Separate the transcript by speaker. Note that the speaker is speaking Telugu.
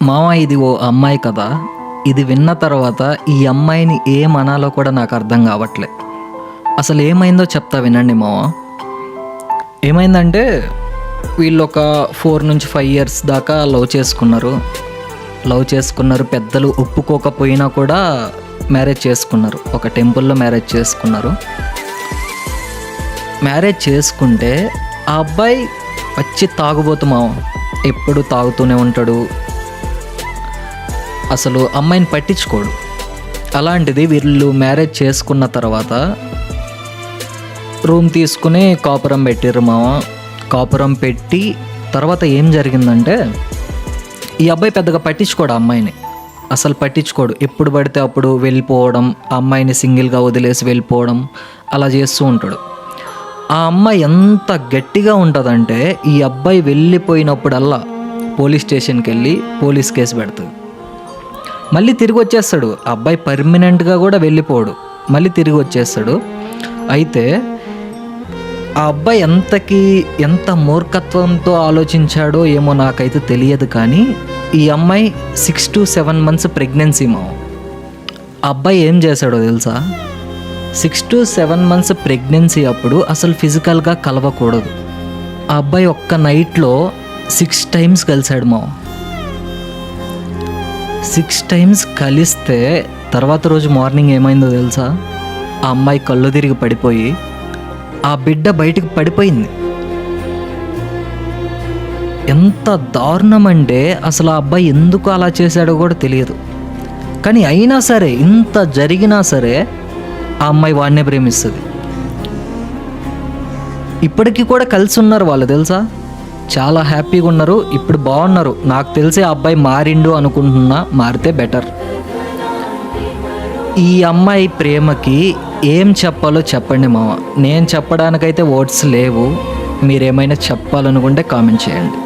Speaker 1: మామ ఇది ఓ అమ్మాయి కదా. ఇది విన్న తర్వాత ఈ అమ్మాయిని ఏమనాలో కూడా నాకు అర్థం కావట్లే. అసలు ఏమైందో చెప్తా వినండి మామ. ఏమైందంటే వీళ్ళు ఒక 4 నుంచి 5 ఇయర్స్ దాకా లవ్ చేసుకున్నారు. పెద్దలు ఒప్పుకోకపోయినా కూడా మ్యారేజ్ చేసుకున్నారు. ఒక టెంపుల్లో మ్యారేజ్ చేసుకున్నారు. మ్యారేజ్ చేసుకుంటే ఆ అబ్బాయి వచ్చి తాగుబోతు మామ, ఎప్పుడు తాగుతూనే ఉంటాడు. అసలు అమ్మాయిని పట్టించుకోడు. అలాంటిది వీళ్ళు మ్యారేజ్ చేసుకున్న తర్వాత రూమ్ తీసుకుని కాపురం పెట్టారు మామ. కాపురం పెట్టి తర్వాత ఏం జరిగిందంటే ఈ అబ్బాయి పెద్దగా పట్టించుకోడు అమ్మాయిని, అసలు పట్టించుకోడు. ఎప్పుడు పడితే అప్పుడు వెళ్ళిపోవడం, ఆ అమ్మాయిని సింగిల్గా వదిలేసి వెళ్ళిపోవడం అలా చేస్తూ ఉంటాడు. ఆ అమ్మాయి ఎంత గట్టిగా ఉంటుందంటే ఈ అబ్బాయి వెళ్ళిపోయినప్పుడల్లా పోలీస్ స్టేషన్కి వెళ్ళి పోలీస్ కేసు పెడుతుంది. మళ్ళీ తిరిగి వచ్చేస్తాడు. ఆ అబ్బాయి పర్మనెంట్గా కూడా వెళ్ళిపోడు, మళ్ళీ తిరిగి వచ్చేస్తాడు. అయితే ఆ అబ్బాయి ఎంత మూర్ఖత్వంతో ఆలోచించాడో ఏమో నాకైతే తెలియదు. కానీ ఈ అమ్మాయి 6 to 7 months ప్రెగ్నెన్సీ మా. ఆ అబ్బాయి ఏం చేశాడో తెలుసా? 6 to 7 months ప్రెగ్నెన్సీ అప్పుడు అసలు ఫిజికల్గా కలవకూడదు. ఆ అబ్బాయి ఒక్క నైట్లో 6 times కలిశాడు మా. 6 times కలిస్తే తర్వాత రోజు మార్నింగ్ ఏమైందో తెలుసా? ఆ అమ్మాయి కళ్ళు తిరిగి పడిపోయి ఆ బిడ్డ బయటికి పడిపోయింది. ఎంత దారుణం అంటే అసలు ఆ అబ్బాయి ఎందుకు అలా చేశాడో కూడా తెలియదు. కానీ అయినా సరే, ఇంత జరిగినా సరే ఆ అమ్మాయి వాడినే ప్రేమిస్తుంది. ఇప్పటికీ కూడా కలిసి ఉన్నారు వాళ్ళు తెలుసా. చాలా హ్యాపీగా ఉన్నారు, ఇప్పుడు బాగున్నారు. నాకు తెలిసి ఆ అబ్బాయి మారిండు అనుకుంటున్నా, మారితే బెటర్. ఈ అమ్మాయి ప్రేమకి ఏం చెప్పాలో చెప్పండి మామ. నేను చెప్పడానికైతే వర్డ్స్ లేవు. మీరేమైనా చెప్పాలనుకుంటే కామెంట్ చేయండి.